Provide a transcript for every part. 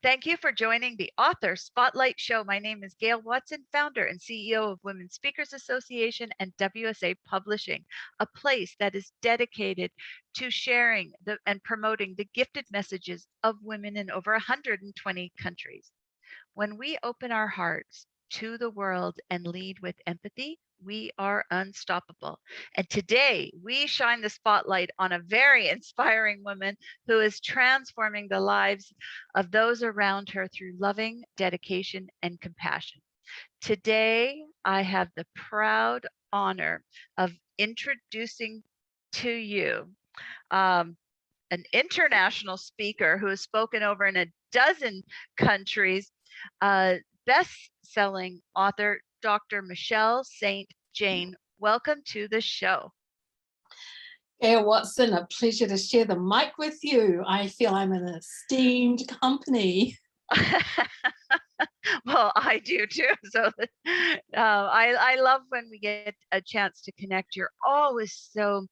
Thank you for joining the Author Spotlight Show. My name is Gail Watson, founder and CEO of Women Speakers Association and WSA Publishing, a place that is dedicated to sharing and promoting the gifted messages of women in over 120 countries. When we open our hearts to the world and lead with empathy, we are unstoppable. And today we shine the spotlight on a very inspiring woman who is transforming the lives of those around her through loving dedication and compassion. Today, I have the proud honor of introducing to you um, an international speaker who has spoken over in a dozen countries, uh, best-selling author, Dr. Michelle St. Jane. Welcome to the show. Gail Watson, a pleasure to share the mic with you. I feel I'm in esteemed company. Well, I do too. So I love when we get a chance to connect. You're always so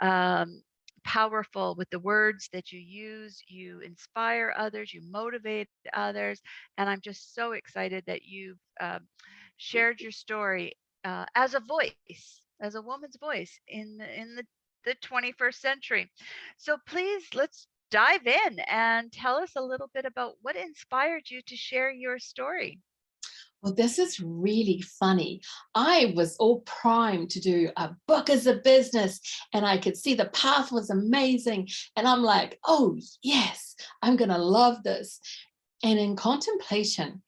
um, powerful with the words that you use. You inspire others, you motivate others, and I'm just so excited that you've shared your story as a voice, as a woman's voice in the 21st century. So please, let's dive in and tell us a little bit about what inspired you to share your story. Well, this is really funny. I was all primed to do a book as a business, and I could see the path was amazing. And I'm like, oh, yes, I'm going to love this. And in contemplation,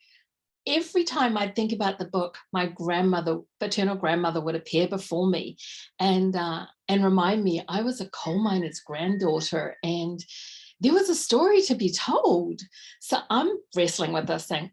every time I think about the book, my grandmother, paternal grandmother, would appear before me and remind me I was a coal miner's granddaughter, and there was a story to be told. So I'm wrestling with this, saying,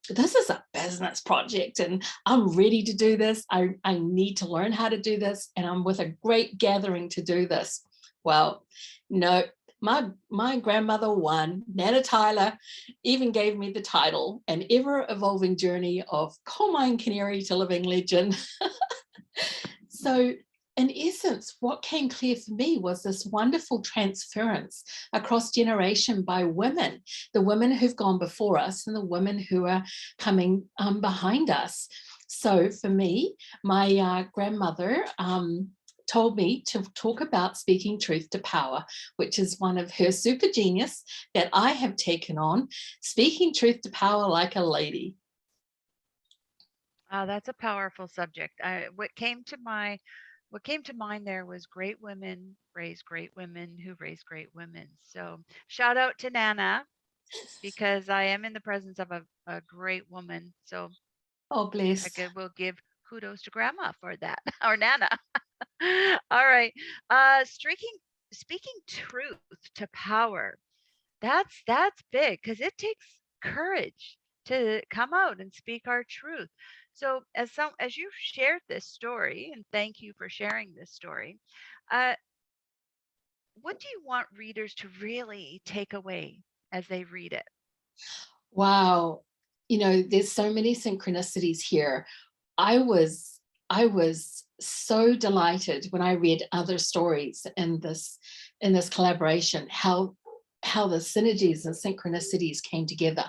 this is a business project, and I'm ready to do this. I need to learn how to do this, and I'm with a great gathering to do this. Well, no, my grandmother won. Nana Tyler even gave me the title, An Ever-Evolving Journey of Coal Mine Canary to Living Legend. So in essence, what came clear for me was this wonderful transference across generation by women, the women who've gone before us and the women who are coming behind us. So for me, my grandmother told me to talk about speaking truth to power, which is one of her super genius that I have taken on, speaking truth to power like a lady. That's a powerful subject. What came to mind there was great women raise great women who raise great women. So shout out to Nana because I am in the presence of a great woman. So Oh, bless. will give kudos to grandma for that or Nana. All right. Speaking truth to power. That's big because it takes courage to come out and speak our truth. So as you shared this story, and thank you for sharing this story, uh, what do you want readers to really take away as they read it? Wow. You know, there's so many synchronicities here. I was I was so delighted when I read other stories in this collaboration, how the synergies and synchronicities came together.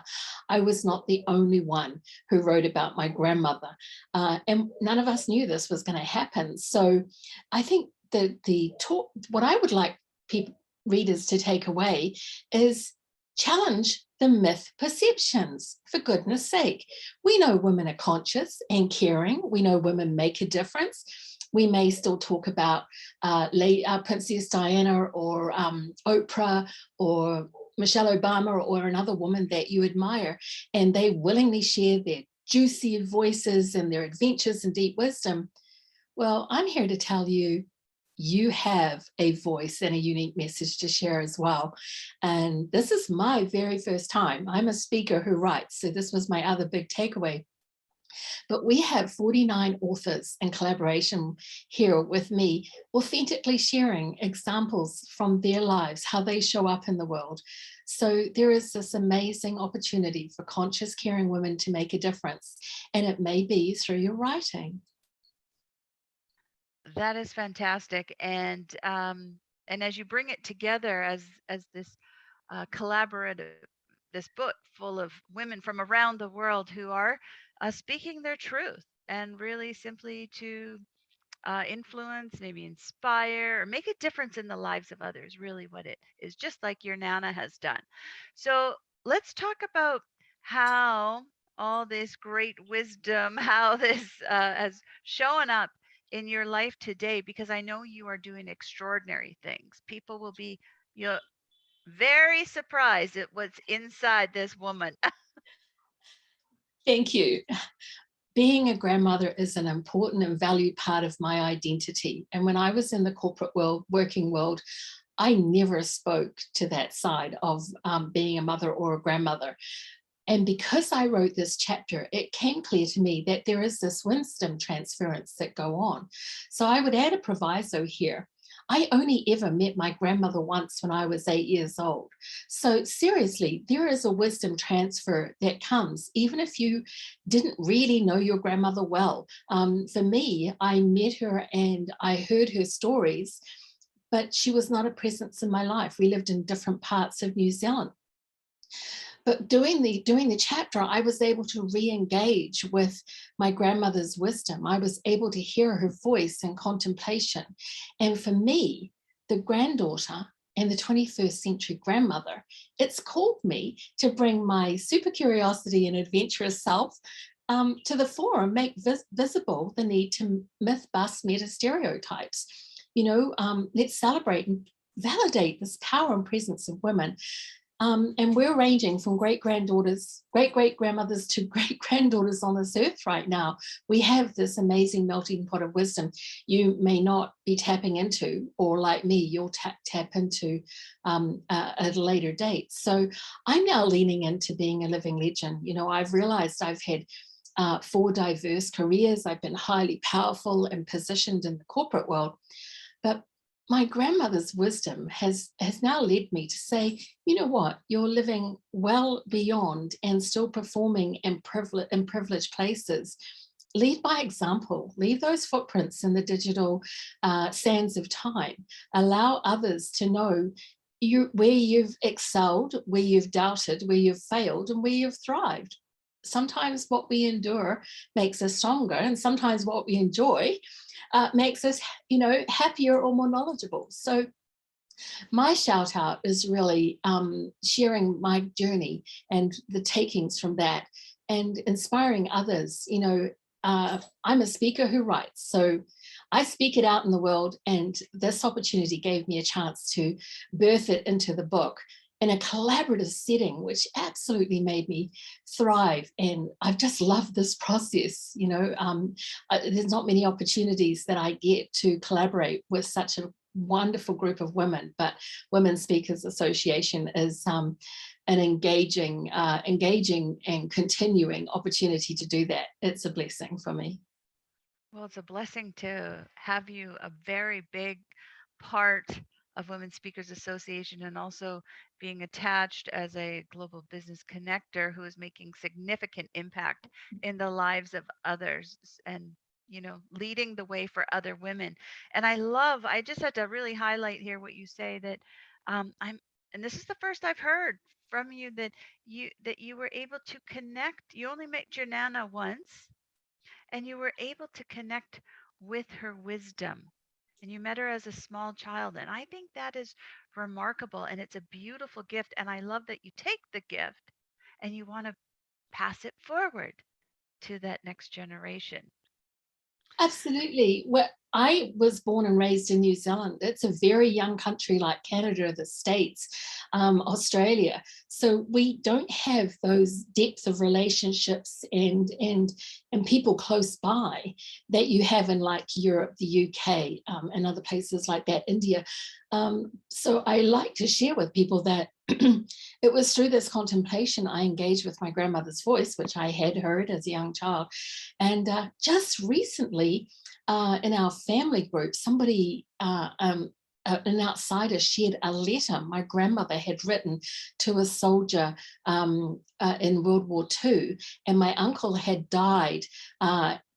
I was not the only one who wrote about my grandmother, and none of us knew this was going to happen. So I think the talk, what I would like people readers to take away is challenge the myth perceptions, for goodness sake. We know women are conscious and caring. We know women make a difference. We may still talk about Princess Diana or Oprah or Michelle Obama or another woman that you admire, and they willingly share their juicy voices and their adventures and deep wisdom. Well, I'm here to tell you, you have a voice and a unique message to share as well. And this is my very first time. I'm a speaker who writes, so this was my other big takeaway. But we have 49 authors in collaboration here with me, authentically sharing examples from their lives, how they show up in the world. So there is this amazing opportunity for conscious, caring women to make a difference. And it may be through your writing. That is fantastic, and as you bring it together as this collaborative this book full of women from around the world who are speaking their truth and really simply to influence, maybe inspire, or make a difference in the lives of others, really what it is, just like your Nana has done. So let's talk about how all this great wisdom, how this has shown up in your life today, because I know you are doing extraordinary things. People will be, you know, very surprised at what's inside this woman. Thank you. Being a grandmother is an important and valued part of my identity. And when I was in the corporate world, working world, I never spoke to that side of being a mother or a grandmother. And because I wrote this chapter, it came clear to me that there is this wisdom transference that go on. So I would add a proviso here. I only ever met my grandmother once when I was 8 years old. So seriously, there is a wisdom transfer that comes, even if you didn't really know your grandmother well. For me, I met her and I heard her stories, but she was not a presence in my life. We lived in different parts of New Zealand. But doing the chapter, I was able to re-engage with my grandmother's wisdom. I was able to hear her voice and contemplation. And for me, the granddaughter and the 21st century grandmother, it's called me to bring my super curiosity and adventurous self to the fore and make visible the need to myth bust meta stereotypes. Let's celebrate and validate this power and presence of women. And we're ranging from great-granddaughters, great-great-grandmothers to great-granddaughters on this earth right now. We have this amazing melting pot of wisdom you may not be tapping into, or like me, you'll tap into at a later date. So I'm now leaning into being a living legend. I've realized I've had 4 diverse careers. I've been highly powerful and positioned in the corporate world. But my grandmother's wisdom has now led me to say, you know what, you're living well beyond and still performing in privileged places. Lead by example, leave those footprints in the digital sands of time. Allow others to know where you've excelled, where you've doubted, where you've failed, and where you've thrived. Sometimes what we endure makes us stronger, and sometimes what we enjoy makes us, happier or more knowledgeable. So my shout out is really sharing my journey and the takings from that and inspiring others. I'm a speaker who writes, so I speak it out in the world, and this opportunity gave me a chance to birth it into the book in a collaborative setting, which absolutely made me thrive. And I've just loved this process. There's not many opportunities that I get to collaborate with such a wonderful group of women, but Women Speakers Association is an engaging and continuing opportunity to do that. It's a blessing for me. Well, it's a blessing to have you a very big part of Women Speakers Association, and also being attached as a global business connector who is making significant impact in the lives of others, and leading the way for other women. And I just had to really highlight here what you say, that I'm and this is the first I've heard from you, that you were able to connect. You only met your Nana once, and you were able to connect with her wisdom, and you met her as a small child. And I think that is remarkable, and it's a beautiful gift. And I love that you take the gift and you want to pass it forward to that next generation. Absolutely. Well, I was born and raised in New Zealand. It's a very young country like Canada, the States, Australia. So we don't have those depth of relationships and people close by that you have in like Europe, the UK, and other places like that, India. So I like to share with people that it was through this contemplation I engaged with my grandmother's voice, which I had heard as a young child. And just recently, in our family group, somebody, an outsider, shared a letter my grandmother had written to a soldier in World War II, and my uncle had died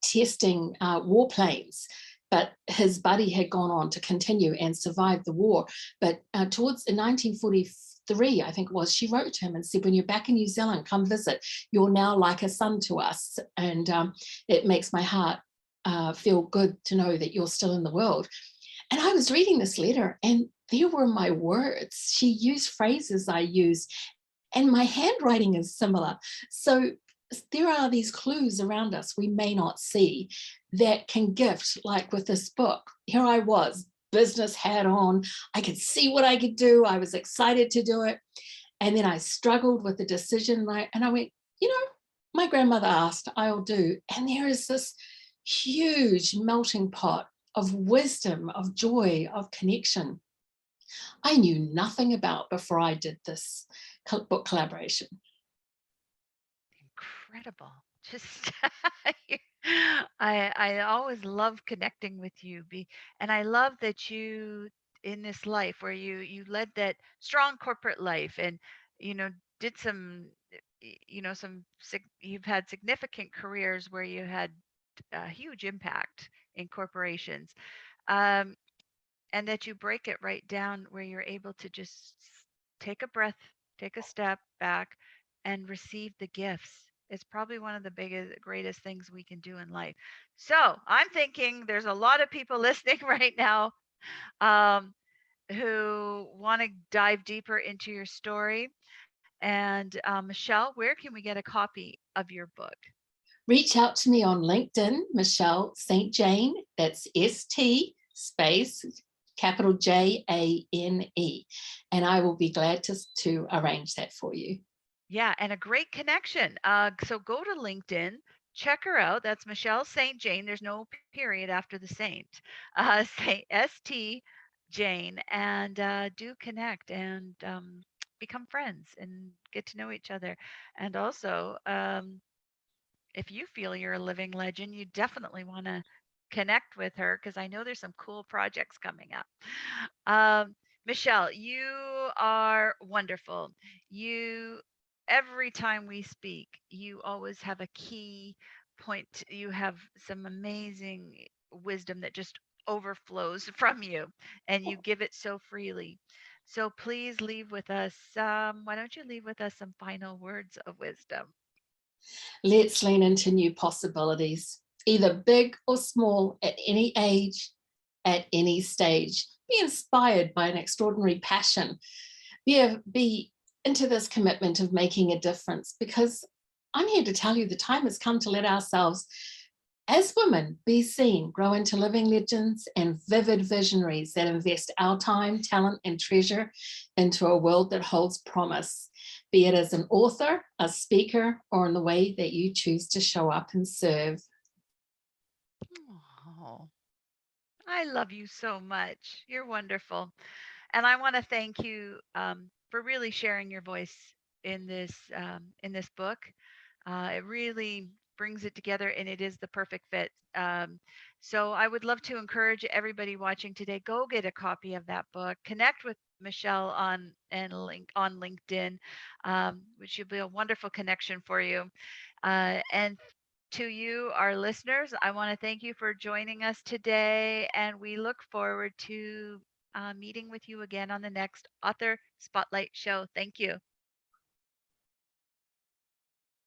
testing warplanes. But his buddy had gone on to continue and survive the war. But towards in 1943, 3, I think it was, she wrote to him and said, "When you're back in New Zealand, come visit. You're now like a son to us. And it makes my heart feel good to know that you're still in the world." And I was reading this letter, and there were my words. She used phrases I use, and my handwriting is similar. So there are these clues around us we may not see that can gift, like with this book. Here I was, business hat on. I could see what I could do. I was excited to do it. And then I struggled with the decision. And I went, you know, my grandmother asked, I'll do. And there is this huge melting pot of wisdom, of joy, of connection I knew nothing about before I did this book collaboration. Incredible. Just I always love connecting with you and I love that you in this life where you led that strong corporate life and you know did some you've had significant careers where you had a huge impact in corporations. Um, and that you break it right down where you're able to just take a breath, take a step back, and receive the gifts. It's probably one of the biggest, greatest things we can do in life. So I'm thinking there's a lot of people listening right now um, who want to dive deeper into your story. And Michelle, where can we get a copy of your book? Reach out to me on LinkedIn, Michelle St. Jane. That's ST space capital JANE. And I will be glad to arrange that for you. Yeah, and a great connection. So go to LinkedIn, check her out. That's Michelle St. Jane. There's no period after the Saint. Say ST Jane, and do connect and become friends and get to know each other. And also, if you feel you're a living legend, you definitely want to connect with her because I know there's some cool projects coming up. Um, Michelle, you are wonderful. You, every time we speak, you always have a key point. You have some amazing wisdom that just overflows from you, and you give it so freely. So please leave with us. Why don't you leave with us some final words of wisdom? Let's lean into new possibilities, either big or small, at any age, at any stage. Be inspired by an extraordinary passion. Be into this commitment of making a difference, because I'm here to tell you the time has come to let ourselves, as women, be seen, grow into living legends and vivid visionaries that invest our time, talent, and treasure into a world that holds promise, be it as an author, a speaker, or in the way that you choose to show up and serve. Oh, I love you so much. You're wonderful. And I want to thank you for really sharing your voice in this book. It really brings it together, and it is the perfect fit. So I would love to encourage everybody watching today: go get a copy of that book. Connect with Michelle on LinkedIn, which will be a wonderful connection for you. And to you, our listeners, I want to thank you for joining us today, and we look forward to meeting with you again on the next Author Spotlight show. Thank you.